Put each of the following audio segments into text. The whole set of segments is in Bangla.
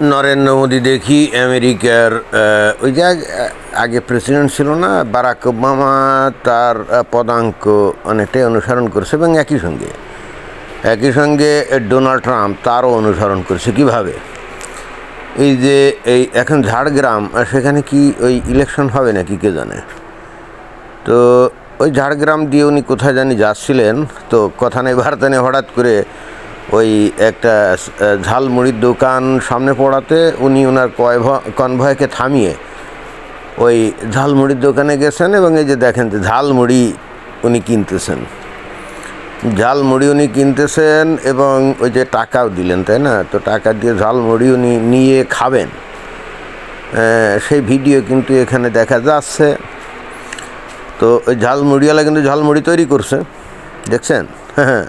নরেন্দ্র মোদী দেখি আমেরিকার ওই যে আগে প্রেসিডেন্ট ছিল না বারাক ওবামা, তার পদাঙ্ক অনেকটাই অনুসরণ করছে এবং একই সঙ্গে ডোনাল্ড ট্রাম্প তারও অনুসরণ করছে। কীভাবে? এই যে এই এখন ঝাড়গ্রাম, সেখানে কি ওই ইলেকশন হবে নাকি কে জানে। তো ওই ঝাড়গ্রাম দিয়ে উনি কোথায় জানি যাচ্ছিলেন, তো কথা নেই বার্তা নেই, হঠাৎ করে ওই একটা ঝালমুড়ির দোকান সামনে পড়াতে উনি ওনার কনভয়কে থামিয়ে ওই ঝালমুড়ির দোকানে গেছেন এবং এই যে দেখেন যে ঝালমুড়ি উনি কিনতেছেন এবং ওই যে টাকাও দিলেন, তাই না? তো টাকা দিয়ে ঝালমুড়ি উনি নিয়ে খাবেন, সেই ভিডিও কিন্তু এখানে দেখা যাচ্ছে। তো ওই ঝালমুড়িওয়ালা কিন্তু ঝালমুড়ি তৈরি করছে, দেখছেন? হ্যাঁ,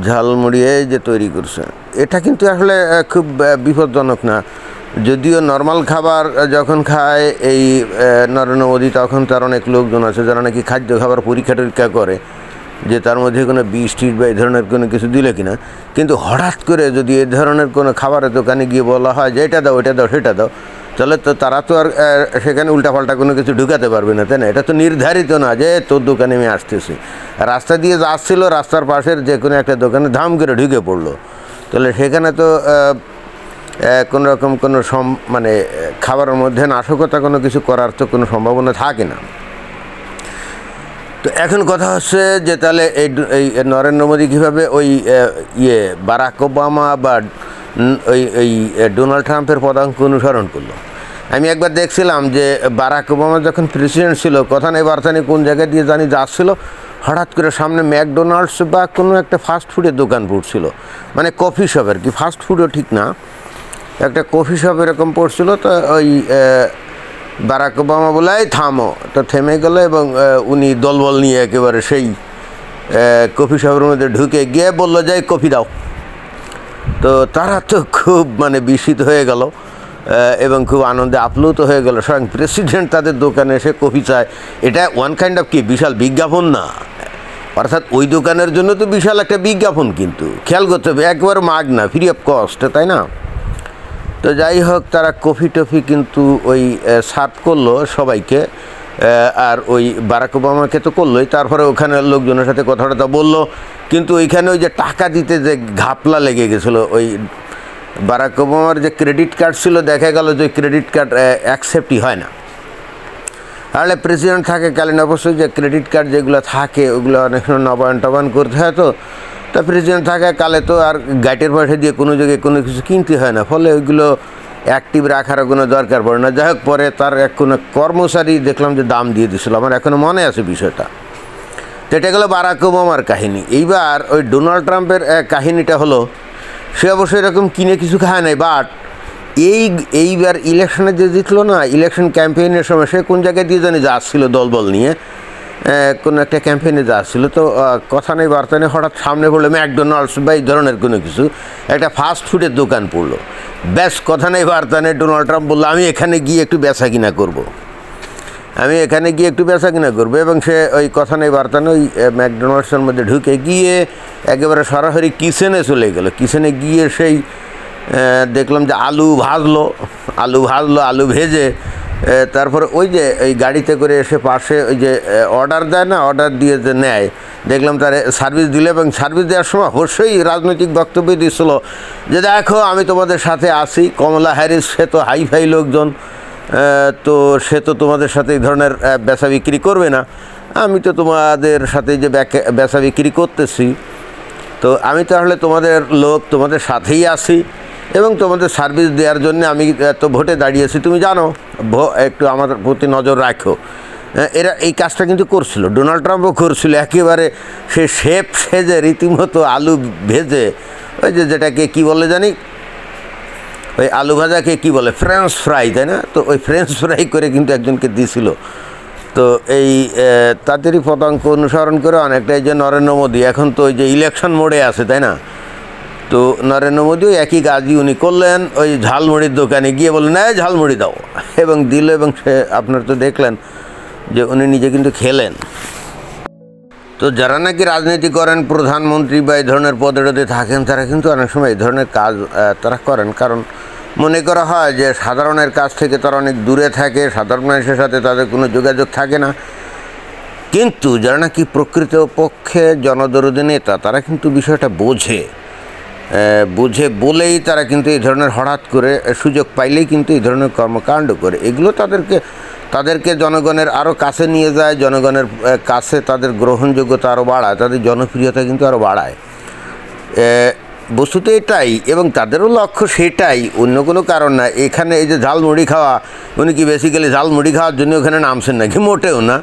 ঝালমুড়ি যে তৈরি করছে, এটা কিন্তু আসলে খুব বিপজ্জনক না। যদিও নর্মাল খাবার যখন খায় এই নরেন্দ্র মোদী, তখন তার অনেক লোকজন আছে যারা নাকি খাদ্য খাবার পরীক্ষা টরীক্ষা করে যে তার মধ্যে কোনো বিষ টিষ বা এই ধরনের কোনো কিছু দিলে কিনা। কিন্তু হঠাৎ করে যদি এই ধরনের কোনো খাবারের দোকানে গিয়ে বলা হয় যে এটা দাও, এটা দাও, সেটা দাও, তাহলে তো তারা তো আর সেখানে উল্টাপাল্টা কোনো কিছু ঢুকাতে পারবে না, তাই না? এটা তো নির্ধারিত না যে তোর দোকানে আমি আসতেছি। রাস্তা দিয়ে যাচ্ছিল, রাস্তার পাশের যে কোনো একটা দোকানে ধাম করে ঢুকে পড়লো, তাহলে সেখানে তো কোনো রকম কোনো মানে খাবারের মধ্যে নাশকতা কোনো কিছু করার তো কোনো সম্ভাবনা থাকে না। তো এখন কথা হচ্ছে যে তাহলে এই নরেন্দ্র মোদী কীভাবে ওই বারাক ওবামা বা ওই ডোনাল্ড ট্রাম্পের পদাঙ্ক অনুসরণ করলো। আমি একবার দেখছিলাম যে বারাক ওবামা যখন প্রেসিডেন্ট ছিল, কথা নেই বার্তা নেই, কোন জায়গায় দিয়ে জানি যাচ্ছিল, হঠাৎ করে সামনে ম্যাকডোনাল্ডস বা কোনো একটা ফাস্ট ফুডের দোকান পড়ছিল, মানে কফি শপ আর কি, ফাস্ট ফুডও ঠিক না, একটা কফি শপ এরকম পড়ছিল। তো ওই বারাক ওবামা বলে থামো, তো থেমে গেল এবং উনি দলবল নিয়ে একেবারে সেই কফি শপের মধ্যে ঢুকে গিয়ে বললো যে কফি দাও। তো তারা তো খুব মানে বিস্মিত হয়ে গেল এবং খুব আনন্দে আপ্লুত হয়ে গেল। স্বয়ং প্রেসিডেন্ট তাদের দোকানে এসে কফি চায়, এটা ওয়ান কাইন্ড অফ কি বিশাল বিজ্ঞাপন না? অর্থাৎ ওই দোকানের জন্য তো বিশাল একটা বিজ্ঞাপন, কিন্তু খেয়াল করতে হবে একবার মাগনা, ফ্রি অফ কস্ট, তাই না? তো যাই হোক, তারা কফি টফি কিন্তু ওই সার্ভ করলো সবাইকে, আর ওই বারাক ওবামাকে তো করলোই, তারপরে ওখানে লোকজনের সাথে কথা বললো। কিন্তু ওইখানে ওই যে টাকা দিতে যে ঘাপলা লেগে গেছিলো, ওই বারাক ওবামার যে ক্রেডিট কার্ড ছিল, দেখা গেল যে ক্রেডিট কার্ড অ্যাকসেপ্টই হয় না। তাহলে প্রেসিডেন্ট থাকাকালীন অবশ্যই যে ক্রেডিট কার্ড যেগুলো থাকে ওগুলো অনেক সময় নবায়ন টবায়ন করতে হয়। তো প্রেসিডেন্ট থাকাকালে তো আর গাইটের পয়সা দিয়ে কোনো জায়গায় কোনো কিছু কিনতে হয় না, ফলে ওইগুলো অ্যাক্টিভ রাখারও কোনো দরকার পড়ে না। যাই হোক, পরে তার কোনো কর্মচারী দেখলাম যে দাম দিয়ে দিয়েছিল, আমার এখনও মনে আছে বিষয়টা। তো এটা গেলো বারাক ওবামার কাহিনী। এইবার ওই ডোনাল্ড ট্রাম্পের কাহিনীটা হলো, সে অবশ্যই এরকম কিনে কিছু খায় নাই, বাট এইবার ইলেকশনে যে জিতলো না, ইলেকশন ক্যাম্পেইনের সময় সে কোন জায়গায় দিয়ে জানি যাচ্ছিল দলবল নিয়ে, কোনো একটা ক্যাম্পেইনে যাচ্ছিল। তো কথা নেই বার্তা নেই, হঠাৎ সামনে পড়লো ম্যাকডোনাল্ডস বা এই ধরনের কোনো কিছু একটা ফাস্ট ফুডের দোকান পড়লো। ব্যাস, কথা নেই বার্তা নেই, ডোনাল্ড ট্রাম্প বললো আমি এখানে গিয়ে একটু বেচা কিনা করবো, এবং সে ওই কথা নেই বার্তা নেই ওই ম্যাকডোনাল্ডসের মধ্যে ঢুকে গিয়ে একেবারে সরাসরি কিচেনে চলে গেল। কিচেনে গিয়ে সেই দেখলাম যে আলু ভেজে তারপরে ওই যে এই গাড়িতে করে এসে পাশে ওই যে অর্ডার দেয় না, অর্ডার দিয়ে যে নেয়, দেখলাম তার সার্ভিস দিল। এবং সার্ভিস দেওয়ার সময় অবশ্যই রাজনৈতিক বক্তব্য দিয়েছিল যে দেখো আমি তোমাদের সাথে আসি, কমলা হ্যারিস সে তো হাইফাই লোকজন, তো সে তো তোমাদের সাথে এই ধরনের বেচা বিক্রি করবে না, আমি তো তোমাদের সাথে যে বেচা বিক্রি করতেছি, তো আমি তো আসলে তোমাদের লোক, তোমাদের সাথেই আছি এবং তোমাদের সার্ভিস দেওয়ার জন্য আমি তো ভোটে দাঁড়িয়েছি, তুমি জানো, একটু আমাদের প্রতি নজর রাখো। এরা এই কাজটা কিন্তু করছিল, ডোনাল্ড ট্রাম্পও করছিল, একেবারে সে শেফ সেজে রীতিমতো আলু ভেজে, ওই যে যেটাকে কী বলে জানি, ওই আলু ভাজাকে কী বলে, ফ্রেঞ্চ ফ্রাই, তাই না? তো ওই ফ্রেঞ্চ ফ্রাই করে কিন্তু একজনকে দিয়েছিল। তো এই তাদেরই পদাঙ্ক অনুসরণ করে অনেকটাই যে নরেন্দ্র মোদী এখন তো ওই যে ইলেকশন মোডে আছে, তাই না? তো নরেন্দ্র মোদীও একই কাজই উনি করলেন, ওই ঝালমুড়ির দোকানে গিয়ে বললেন ঝালমুড়ি দাও, এবং দিল, এবং সে আপনারা তো দেখলেন যে উনি নিজে কিন্তু খেলেন। তো যারা নাকি রাজনীতি করেন, প্রধানমন্ত্রী বা এই ধরনের পদে থাকেন, তারা কিন্তু অনেক সময় এই ধরনের কাজ তারা করেন, কারণ মনে করা হয় যে সাধারণের কাছ থেকে তারা অনেক দূরে থাকে, সাধারণ মানুষের সাথে তাদের কোনো যোগাযোগ থাকে না। কিন্তু যারা নাকি প্রকৃতপক্ষে জনদরদি নেতা, তারা কিন্তু বিষয়টা বোঝে বলেই তারা কিন্তু এই ধরনের হঠাৎ করে সুযোগ পাইলেই কিন্তু এই ধরনের কর্মকাণ্ড করে। এগুলো তাদেরকে জনগণের আরও কাছে নিয়ে যায়, জনগণের কাছে তাদের গ্রহণযোগ্যতা আরও বাড়ায়, তাদের জনপ্রিয়তা কিন্তু আরও বাড়ায়। বস্তুত এটাই, এবং তাদেরও লক্ষ্য সেটাই, অন্য কোনো কারণ না। এখানে এই যে ঝালমুড়ি খাওয়া, উনি কি বেসিক্যালি ঝালমুড়ি খাওয়ার জন্য ওখানে নামছেন নাকি? মোটেও না।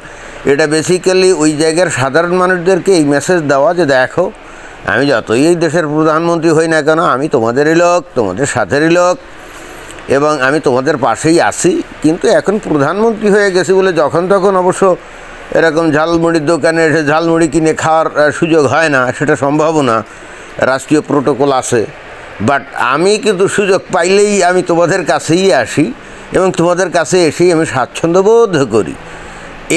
এটা বেসিক্যালি ওই জায়গার সাধারণ মানুষদেরকে এই মেসেজ দেওয়া যে দেখো, আমি যতই এই দেশের প্রধানমন্ত্রী হই না কেন, আমি তোমাদেরই লোক, তোমাদের সাথেরই লোক, এবং আমি তোমাদের পাশেই আছি। কিন্তু এখন প্রধানমন্ত্রী হয়ে গেছি বলে যখন তখন অবশ্য এরকম ঝালমুড়ির দোকানে এসে ঝালমুড়ি কিনে খাওয়ার সুযোগ হয় না, সেটা সম্ভবও না, রাষ্ট্রীয় প্রোটোকল আছে। বাট আমি কিন্তু সুযোগ পাইলেই আমি তোমাদের কাছেই আসি, এবং তোমাদের কাছে এসেই আমি স্বাচ্ছন্দ্য বোধ করি।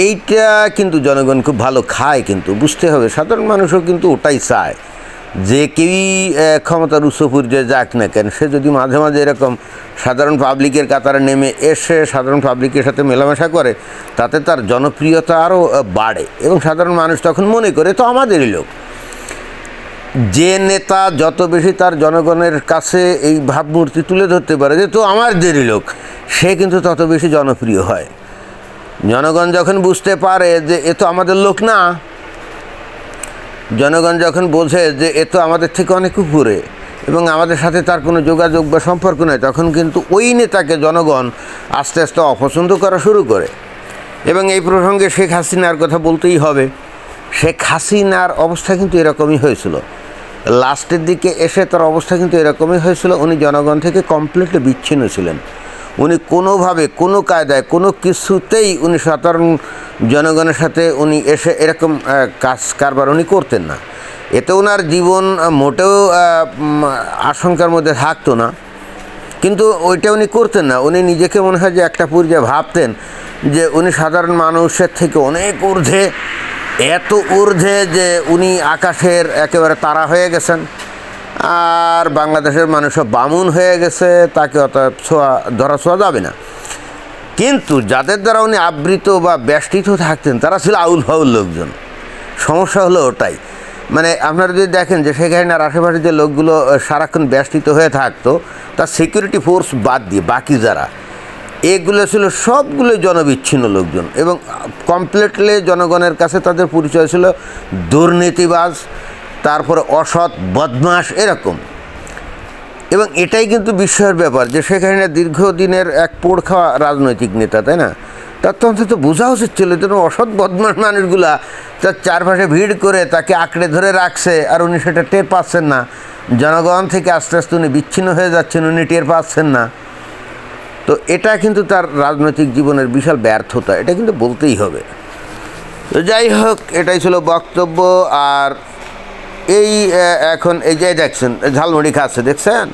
এইটা কিন্তু জনগণ খুব ভালো খায়। কিন্তু বুঝতে হবে, সাধারণ মানুষও কিন্তু ওটাই চায় যে কেউই ক্ষমতার উচ্চ পর্যায়ে যাক না কেন, সে যদি মাঝে মাঝে এরকম সাধারণ পাবলিকের কাতারে নেমে এসে সাধারণ পাবলিকের সাথে মেলামেশা করে, তাতে তার জনপ্রিয়তা আরও বাড়ে, এবং সাধারণ মানুষ তখন মনে করে তো আমাদেরই লোক। যে নেতা যত বেশি তার জনগণের কাছে এই ভাবমূর্তি তুলে ধরতে পারে যে তো আমাদেরই লোক, সে কিন্তু তত বেশি জনপ্রিয় হয়। জনগণ যখন বুঝতে পারে যে এ তো আমাদের লোক না, জনগণ যখন বোঝে যে এ তো আমাদের থেকে অনেক উপরে এবং আমাদের সাথে তার কোনো যোগাযোগ বা সম্পর্ক নেই, তখন কিন্তু ওই নেতাকে জনগণ আস্তে আস্তে অপছন্দ করা শুরু করে। এবং এই প্রসঙ্গে শেখ হাসিনার কথা বলতেই হবে। শেখ হাসিনার অবস্থা কিন্তু এরকমই হয়েছিল, লাস্টের দিকে এসে তার অবস্থা কিন্তু এরকমই হয়েছিল। উনি জনগণ থেকে কমপ্লিটলি বিচ্ছিন্ন ছিলেন। উনি কোনোভাবে, কোনো কায়দায়, কোনো কিছুতেই উনি সাধারণ জনগণের সাথে উনি এসে এরকম কারবার উনি করতেন না। এতে ওনার জীবন মোটেও আশঙ্কার মধ্যে থাকতো না, কিন্তু ওইটা উনি করতেন না। উনি নিজেকে মনে হয় যে একটা পর্যায়ে ভাবতেন যে উনি সাধারণ মানুষের থেকে অনেক ঊর্ধ্বে, এত ঊর্ধ্বে যে উনি আকাশের একেবারে তারা হয়ে গেছেন, আর বাংলাদেশের মানুষও বামুন হয়ে গেছে, তাকে অত ধরা ছোঁয়া যাবে না। কিন্তু যাদের দ্বারা উনি আবৃত বা বেষ্টিত থাকতেন তারা ছিল আউল ফাউল লোকজন। সমস্যা হলো ওটাই, মানে আপনারা যদি দেখেন যে সেখানে আর আশেপাশে যে লোকগুলো সারাক্ষণ বেষ্টিত হয়ে থাকতো, তার সিকিউরিটি ফোর্স বাদ দিয়ে বাকি যারা, এগুলো ছিল সবগুলো জনবিচ্ছিন্ন লোকজন, এবং কমপ্লিটলি জনগণের কাছে তাদের পরিচয় ছিল দুর্নীতিবাজ, তারপরে অসৎ, বদমাশ, এরকম। এবং এটাই কিন্তু বিস্ময়ের ব্যাপার যে সেখানে দীর্ঘদিনের এক পোড় খাওয়া রাজনৈতিক নেতা, তাই না? তার তো অন্তত বোঝা উচিত ছিল যেন অসৎ বদমাশ মানুষগুলা তার চারপাশে ভিড় করে তাকে আঁকড়ে ধরে রাখছে, আর উনি সেটা টের পাচ্ছেন না। জনগণ থেকে আস্তে আস্তে উনি বিচ্ছিন্ন হয়ে যাচ্ছেন, উনি টের পাচ্ছেন না। তো এটা কিন্তু তার রাজনৈতিক জীবনের বিশাল ব্যর্থতা, এটা কিন্তু বলতেই হবে। তো যাই হোক, এটাই ছিল বক্তব্য। আর এই এখন এই যে দেখছেন ঝালমুড়ি খাচ্ছে, দেখছেন,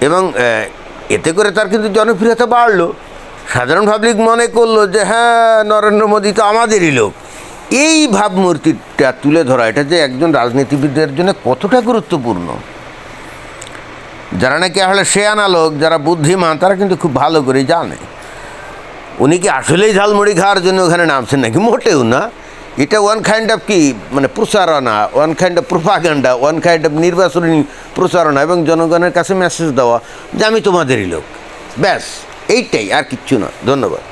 এবং এতে করে তার কিন্তু জনপ্রিয়তা বাড়লো। সাধারণ পাবলিক মনে করলো যে হ্যাঁ, নরেন্দ্র মোদী তো আমাদেরই লোক। এই ভাবমূর্তিটা তুলে ধরা, এটা যে একজন রাজনীতিবিদের জন্য কতটা গুরুত্বপূর্ণ, যারা নাকি আসলে শেয়ানা লোক, যারা বুদ্ধিমান, তারা কিন্তু খুব ভালো করে জানে উনি কি আসলেই ঝালমুড়ি খাওয়ার জন্য ওখানে নামছেন নাকি? মোটেও না। এটা ওয়ান কাইন্ড অফ কি, মানে প্রচারণা, one kind of propaganda, one kind of নির্বাচনী প্রচারণা, এবং জনগণের কাছে মেসেজ দেওয়া যে আমি তোমাদেরই লোক। ব্যাস, এইটাই, আর কিচ্ছু না। ধন্যবাদ।